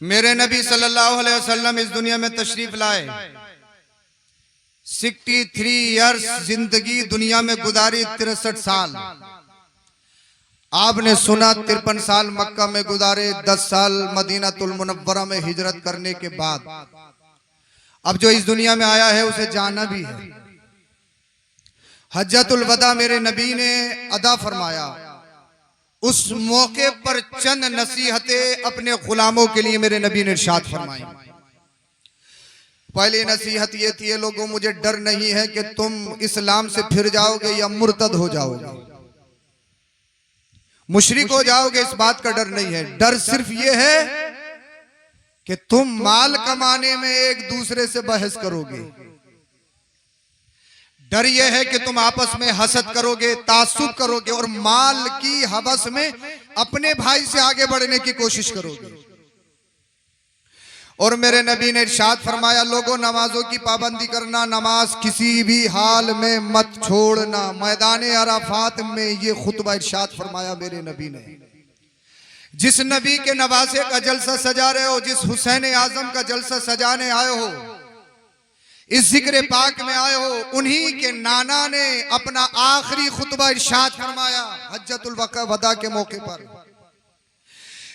मेरे नबी सल्लल्लाहु अलैहि वसल्लम इस दुनिया में तशरीफ लाए। 63 ईयर्स जिंदगी दुनिया में गुजारी, 63 साल। आपने सुना 53 साल मक्का में गुजारे, 10 साल मदीनातुल मुनव्वरा में हिजरत करने के बाद अब जो इस दुनिया में आया है उसे जाना भी है। हज्जतुल वदा मेरे नबी ने अदा फरमाया। उस मौके पर चंद नसीहतें अपने गुलामों के लिए मेरे नबी ने इरशाद फरमाई। पहली नसीहत ये थी, लोगों मुझे डर नहीं है कि तुम इस्लाम से फिर जाओगे या मुर्तद हो जाओगे, मुशरिक हो जाओगे, इस बात का डर नहीं है। डर सिर्फ ये है कि तुम माल कमाने में एक दूसरे से बहस करोगे। डर यह है कि तुम आपस में हसद करोगे, तासुब करोगे और माल की हवस में अपने भाई से आगे बढ़ने की कोशिश करोगे। और मेरे नबी ने इरशाद फरमाया, लोगों नमाजों की पाबंदी करना, नमाज किसी भी हाल में मत छोड़ना। मैदान अराफात में ये खुतबा इरशाद फरमाया मेरे नबी ने। जिस नबी के नवासे का जलसा सजा रहे हो, जिस हुसैन आजम का जलसा सजाने आए हो, इस जिक्र पाक में आए हो, उन्हीं के नाना ने अपना आखिरी खुतबा इरशाद फरमाया हज्जतुल वदा के मौके पर।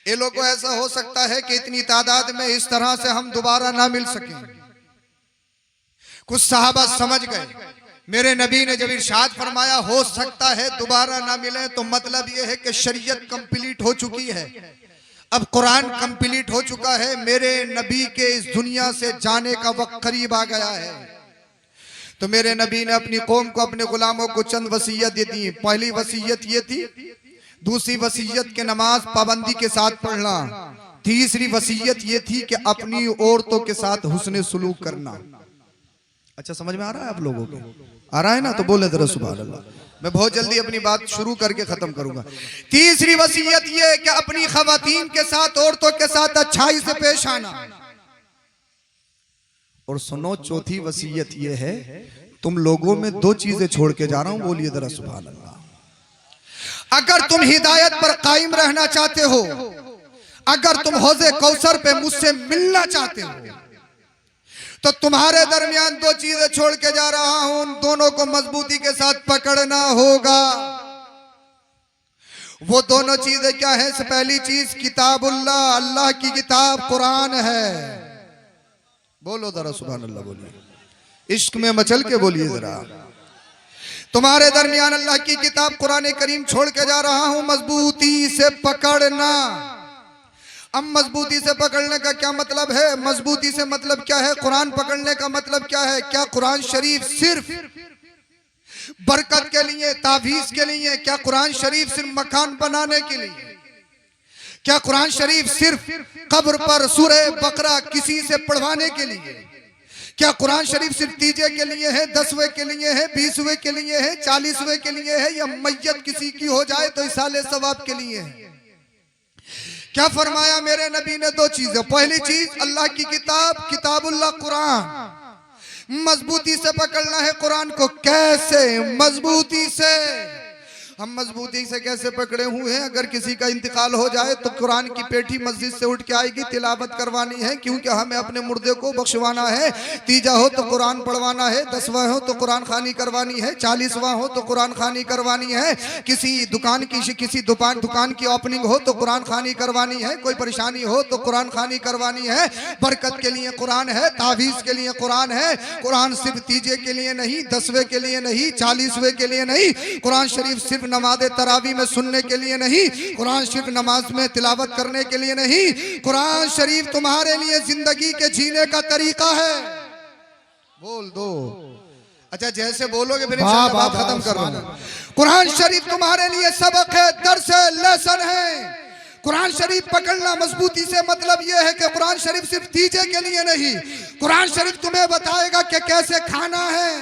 ये लोगों ऐसा हो सकता है कि इतनी तादाद में इस तरह से हम दोबारा ना मिल सके। कुछ सहाबा समझ गए, मेरे नबी ने जब इरशाद फरमाया हो सकता है दोबारा ना मिले, तो मतलब यह है कि शरीयत कंप्लीट हो चुकी है, अब कुरान कंप्लीट हो चुका है, मेरे नबी के इस दुनिया से जाने का वक्त करीब आ गया है। तो मेरे नबी ने अपनी कौम को, अपने गुलामों को चंद वसीयत दी। पहली वसीयत ये थी, दूसरी वसीयत के नमाज पाबंदी के साथ पढ़ना। तीसरी वसीयत ये थी कि अपनी औरतों के साथ हुस्न सुलूक करना। अच्छा समझ में आ रहा है आप लोगों को? आ रहा है ना? तो बोले जरा सुभान अल्लाह। मैं बहुत जल्दी अपनी बात शुरू करके खत्म करूंगा। तीसरी वसीयत ये कि अपनी खवातीन के साथ, औरतों के साथ अच्छाई से पेश आना। और सुनो, चौथी वसीयत ये है, तुम लोगों में दो चीजें छोड़ के जा रहा हूं, बोलिए जरा सुभान अल्लाह। अगर तुम हिदायत पर कायम रहना चाहते हो, अगर तुम हौज़े कौसर पे मुझसे मिलना चाहते हो, तो तुम्हारे दरमियान दो चीजें छोड़ के जा रहा हूं, उन दोनों को मजबूती के साथ पकड़ना होगा। वो दोनों चीजें क्या है? पहली चीज किताबुल्लाह, अल्लाह की किताब कुरान है। बोलो जरा सुभान अल्लाह, बोलिए इश्क में मचल के बोलिए जरा। तुम्हारे दरमियान अल्लाह की किताब कुरान करीम छोड़ के जा रहा हूं, मजबूती से पकड़ना। अब मजबूती से पकड़ने का क्या मतलब है? मजबूती से मतलब क्या है? कुरान पकड़ने का मतलब क्या है? क्या कुरान शरीफ सिर्फ बरकत के लिए, तावीज के लिए? क्या कुरान शरीफ सिर्फ मकान बनाने के लिए? क्या कुरान शरीफ सिर्फ कब्र पर सूरह बकरा किसी से पढ़वाने के लिए? क्या कुरान शरीफ सिर्फ तीजे के लिए है, 10वें के लिए है, 20वें के लिए है, 40वें के लिए है, या मैयत किसी की हो जाए तो इसाले सवाब के लिए है? क्या फरमाया मेरे नबी ने? दो चीजें। पहली चीज अल्लाह की किताब, किताबुल्लाह कुरान, मजबूती से पकड़ना है कुरान को। कैसे मजबूती से? हम मजबूती से कैसे पकड़े हुए हैं? अगर किसी का इंतकाल हो जाए तो कुरान की पेठी मस्जिद से उठ के आएगी, तिलावत करवानी है, क्योंकि हमें अपने मुर्दे को बख्शवाना है। तीजा हो तो कुरान पढ़वाना है, 10वां हो तो कुरान खानी करवानी है, 40वां हो तो कुरान खानी करवानी है, किसी दुकान की ओपनिंग हो तो कुरान खानी करवानी है, कोई परेशानी हो तो कुरान खानी करवानी है। बरकत के लिए कुरान है, तावीज के लिए कुरान है। कुरान सिर्फ तीजे के लिए नहीं, 10वें के लिए नहीं, 40वें के लिए नहीं। कुरान शरीफ सिर्फ नमाज तरावी में सुनने के लिए नहीं, कुरान शरीफ नमाज में तिलावत करने के लिए नहीं, कुरान शरीफ तुम्हारे लिए जिंदगी के जीने का तरीका है। बोल दो। अच्छा जैसे बोलोगे फिर इंशाअल्लाह बात खत्म कर दूंगा। कुरान शरीफ तुम्हारे लिए सबक है, दर्स है, लेसन है। कुरान शरीफ पकड़ना मजबूती से मतलब यह है कि कुरान शरीफ सिर्फ तीजे के लिए नहीं, कुरान शरीफ तुम्हें बताएगा कि कैसे खाना है,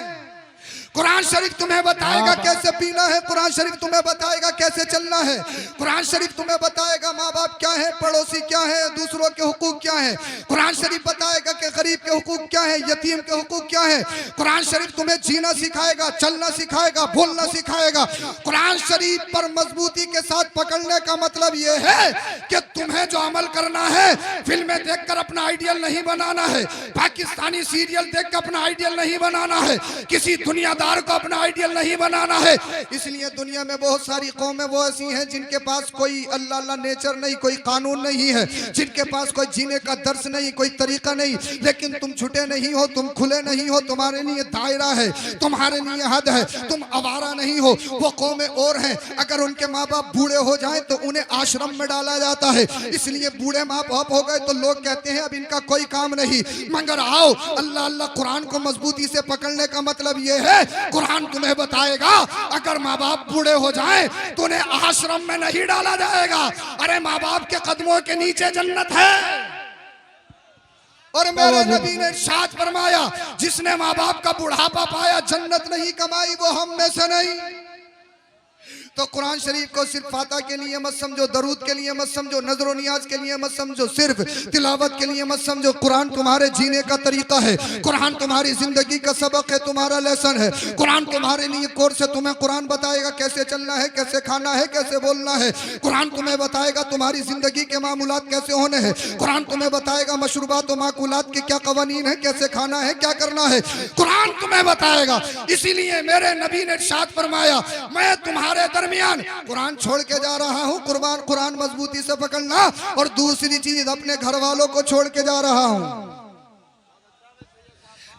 कुरान शरीफ तुम्हें बताएगा कैसे पीना है, कुरान शरीफ तुम्हें बताएगा कैसे चलना है, कुरान शरीफ तुम्हें बताएगा माँ बाप क्या है, पड़ोसी क्या है, दूसरों के हुकूक क्या है, कुरान शरीफ बताएगा कि गरीब के हुकूक क्या है, यतीम के हुकूक क्या है। कुरान शरीफ तुम्हें जीना सिखाएगा, चलना सिखाएगा, बोलना सिखाएगा। कुरान शरीफ पर मजबूती के साथ पकड़ने का मतलब यह है कि तुम्हें जो अमल करना है, फिल्में देखकर अपना आइडियल नहीं बनाना है, पाकिस्तानी सीरियल देखकर अपना आइडियल नहीं बनाना है, किसी दुनियादार को अपना आइडियल नहीं बनाना है। इसलिए दुनिया में बहुत सारी कौमें वो ऐसी हैं जिनके पास कोई अल्लाह अल्लाह नेचर नहीं, कोई कानून नहीं है, जिनके पास कोई जीने का दर्स नहीं, कोई तरीका नहीं। लेकिन तुम छुटे नहीं हो, तुम खुले नहीं हो, तुम्हारे लिए दायरा है, तुम्हारे लिए हद है, तुम आवारा नहीं हो। वो कौमें और हैं, अगर उनके माँ बाप बूढ़े हो जाएं तो उन्हें आश्रम में डाला जाता है। इसलिए बूढ़े माँ बाप हो गए तो लोग कहते हैं अब इनका कोई काम नहीं। मगर आओ, अल्लाह अल्लाह कुरान को मजबूती से पकड़ने का मतलब ये है, कुरान तुम्हें बताएगा अगर माँ बाप बूढ़े हो जाएं तो उन्हें आश्रम में नहीं डाला जाएगा। अरे माँ बाप के कदमों के नीचे जन्नत है। और मेरे नबी ने इरशाद फरमाया, जिसने माँ बाप का बुढ़ापा पाया जन्नत नहीं कमाई, वो हम में से नहीं। तो कुरान शरीफ को सिर्फ फाता के लिए मत समझो, दरूद के लिए मत समझो, नजर नियाज के लिए मत समझो, सिर्फ तिलावत के लिए मत समझो। कुरान तुम्हारे जीने का तरीका है, कुरान तुम्हारी जिंदगी का सबक है, तुम्हारा लेसन है। कुरान तुम्हारे लिए कोर्स है, तुम्हें कुरान बताएगा कैसे चलना है, कैसे खाना है, कैसे बोलना है। कुरान तुम्हें बताएगा तुम्हारी जिंदगी के मामूलात कैसे होने हैं। कुरान तुम्हें बताएगा मशरूबात और माकुलात के क्या कवानीन है, कैसे खाना है, क्या करना है। कुरान तुम्हें बताएगा। इसीलिए मेरे नबी ने इरशाद फरमाया, मैं तुम्हारे दरमियान कुरान छोड़ के जा रहा हूँ, कुरान मजबूती से पकड़ना। और दूसरी चीज, अपने घर वालों को छोड़ के जा रहा हूँ,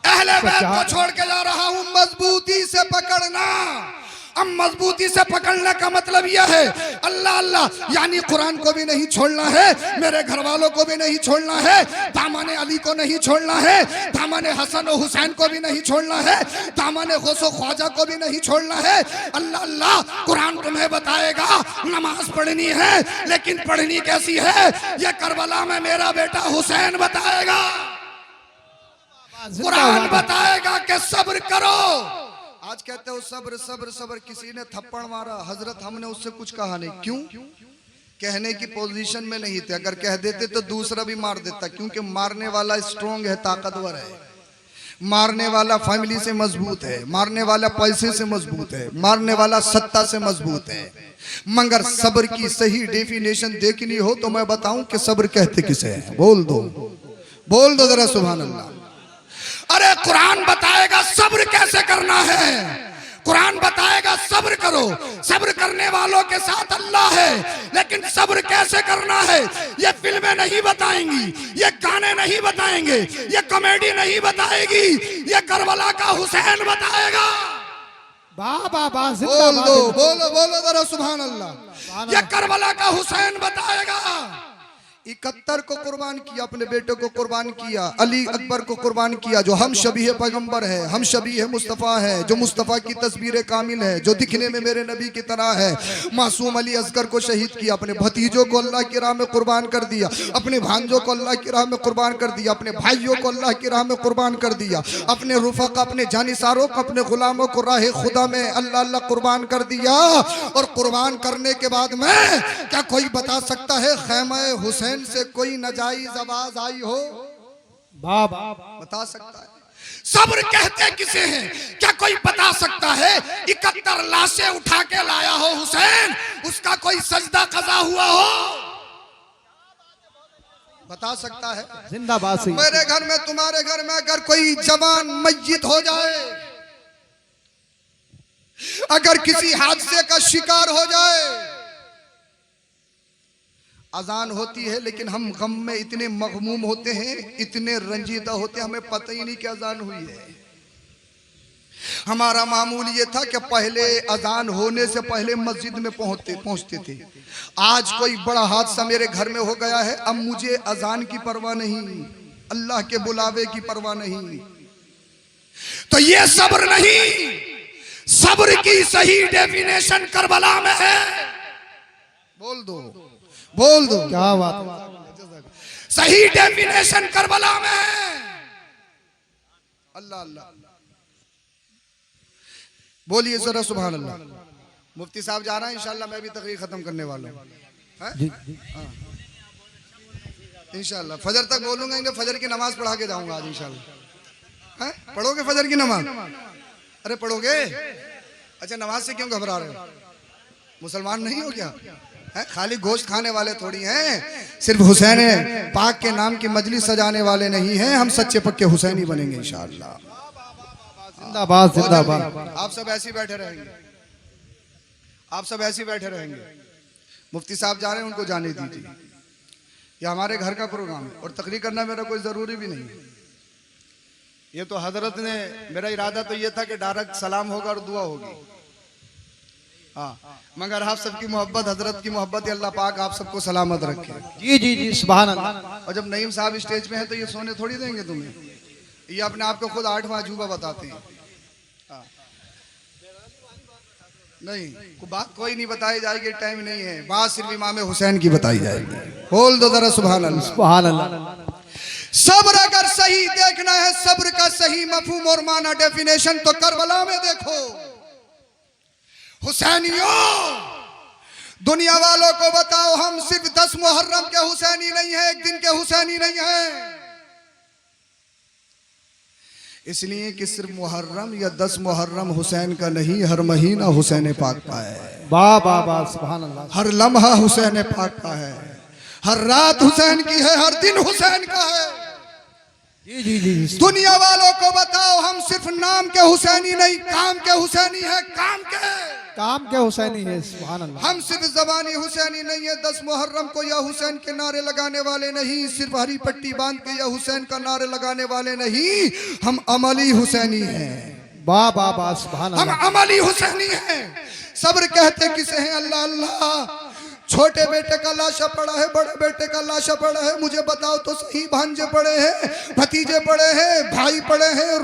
अहले बैत को छोड़ के जा रहा हूँ, मजबूती से पकड़ना। अब मजबूती से पकड़ने का मतलब यह है, अल्लाह अल्लाह यानी कुरान को भी नहीं छोड़ना है, मेरे घर वालों को भी नहीं छोड़ना है, दामन अली को नहीं छोड़ना है, दामन हसन और हुसैन को भी नहीं छोड़ना है, दामन गौसो ख्वाजा को भी नहीं छोड़ना है। अल्लाह अल्लाह कुरान तुम्हें बताएगा नमाज पढ़नी है, लेकिन पढ़नी कैसी है ये करबला में मेरा बेटा हुसैन बताएगा। कुरान बताएगा कि सब्र करो। आज कहते हो सब्र सब्र सब्र, किसी ने थप्पड़ मारा, हजरत हमने उससे कुछ कहा नहीं। क्यों? कहने की पोजीशन में नहीं थे। अगर कह देते तो दूसरा भी मार देता, क्योंकि मारने वाला स्ट्रॉन्ग है, ताकतवर है, मारने वाला फैमिली से मजबूत है, मारने वाला पैसे से मजबूत है, मारने वाला सत्ता से मजबूत है। मगर सब्र की सही डेफिनेशन देखनी हो तो मैं बताऊं कि सब्र कहते किसे है। बोल दो जरा सुभान अल्लाह। अरे कुरान बताएगा सब्र कैसे करना है, कुरान बताएगा सब्र करो, सब्र करने वालों के साथ अल्लाह है। लेकिन सब्र कैसे करना है ये फिल्में नहीं बताएंगी, ये गाने नहीं बताएंगे, ये कॉमेडी नहीं बताएगी, ये करबला का हुसैन बताएगा। बोलो जरा सुभान अल्लाह। ये करबला का हुसैन बताएगा। 71 को कुर्बान किया, अपने बेटे को कुर्बान किया, अली अकबर को कुर्बान किया, जो हम शबीह पैगंबर है, हम शबीह मुस्तफ़ा है, जो मुस्तफ़ा की तस्वीर कामिल है, जो दिखने में मेरे नबी की तरह है। मासूम अली असगर को शहीद किया, अपने भतीजों को अल्लाह की राह में कुर्बान कर दिया, अपने भांजों को अल्लाह की राह में कुर्बान कर दिया, अपने भाइयों को अल्लाह की राह में कुर्बान कर दिया, अपने रुफ़क़, अपने जानिसारों को, अपने गुलामों को राह खुदा में अल्लाह अल्लाह कुर्बान कर दिया। और कुर्बान करने के बाद में क्या कोई बता सकता है खैमा हुसैन से कोई नाजायज आवाज आई हो? बता सकता है? सब्र कहते किसे हैं? क्या कोई बता सकता है? 71 लाशें उठा के लाया हो हुसैन, उसका कोई सजदा कज़ा हुआ हो? बता सकता है? जिंदाबाद। मेरे घर में, तुम्हारे घर में अगर कोई जवान मय्यत हो जाए, अगर किसी हादसे का शिकार हो जाए, अजान होती है लेकिन हम गम में इतने मगमूम होते हैं, इतने रंजीदा होते हैं, हमें पता ही नहीं कि अजान हुई है। हमारा मामूल ये था कि पहले अजान होने से पहले मस्जिद में पहुंचते थे। आज कोई बड़ा हादसा मेरे घर में हो गया है, अब मुझे अजान की परवाह नहीं, अल्लाह के बुलावे की परवाह नहीं। तो ये सब्र नहीं, सब्र की सही डेफिनेशन करबला में है। बोल दो क्या बात। सही डेफिनेशन करबला में है। अल्लाह अल्लाह। बोलिए जरा सुभान अल्लाह। मुफ्ती साहब जा रहा है, इंशाल्लाह मैं भी तकरीर खत्म करने वाला हूँ। इंशाल्लाह फजर तक बोलूंगा, इन्हें फजर की नमाज पढ़ा के जाऊंगा आज इंशाल्लाह। पढ़ोगे फजर की नमाज? अरे पढ़ोगे? अच्छा नमाज से क्यों घबरा रहे हो? मुसलमान नहीं हो क्या? खाली गोश्त खाने वाले थोड़ी हैं, सिर्फ हुसैन पाक के नाम की मजलिस सजाने वाले नहीं हैं। हम सच्चे पक्के हुसैनी बनेंगे इंशाअल्लाह। जिंदाबाद जिंदाबाद। आप सब ऐसे बैठे रहेंगे, आप सब ऐसे बैठे रहेंगे। मुफ्ती साहब जा रहे हैं, उनको जाने दीजिए। ये हमारे घर का प्रोग्राम है और तकरीर करना मेरा कोई जरूरी भी नहीं है। ये तो हजरत ने, मेरा इरादा तो ये था कि डायरेक्ट सलाम होगा और दुआ होगी। हाँ, मगर आप सबकी मोहब्बत, हजरत की मोहब्बत, अल्लाह पाक आप सबको सलामत रखे। जी जी जी सुभान अल्लाह। और जब नईम साहब स्टेज पे हैं तो ये सोने थोड़ी देंगे तुम्हें, ये अपने आप को खुद 8वां अजूबा बताते हैं। नहीं, बात कोई नहीं बताई जाएगी, टाइम नहीं है। बात सिर्फ इमाम हुसैन की बताई जाएगी। बोल दो जरा सुभान अल्लाह। सुभान अल्लाह। सब्र अगर सही देखना है, सब्र का सही मफहूम और माना, डेफिनेशन तो करबला में देखो। हुसैनियों, दुनिया वालों को बताओ, हम सिर्फ 10 मुहर्रम के हुसैनी नहीं है, एक दिन के हुसैनी नहीं है। इसलिए कि सिर्फ मुहर्रम या 10 मुहर्रम हुसैन का नहीं, हर महीना हुसैन पाक का है। वाह वाह वाह सुभान अल्लाह। हर लम्हा हुसैन पाक का है, हर रात हुसैन की है, हर दिन हुसैन का है। जी जी जी। दुनिया वालों को बताओ, हम सिर्फ नाम के हुसैनी नहीं, काम के हुसैनी है। काम के हुसैनी है। सुभान अल्लाह। हम सिर्फ जबानी हुसैनी नहीं है, 10 मुहर्रम को या हुसैन के नारे लगाने वाले नहीं, सिर्फ हरी पट्टी बांध के या हुसैन का नारे लगाने वाले नहीं, हम अमली हुसैनी हैं। वाह वाह वाह सुभान अल्लाह। हम अमली हुसैनी हैं। सब्र कहते किसे हैं? अल्लाह अल्लाह। छोटे बेटे का लाशा पड़ा है, बड़े बेटे का लाशा पड़ा है, मुझे बताओ तो सही। भांजे पड़े हैं, भतीजे पड़े हैं, भाई पड़े हैं,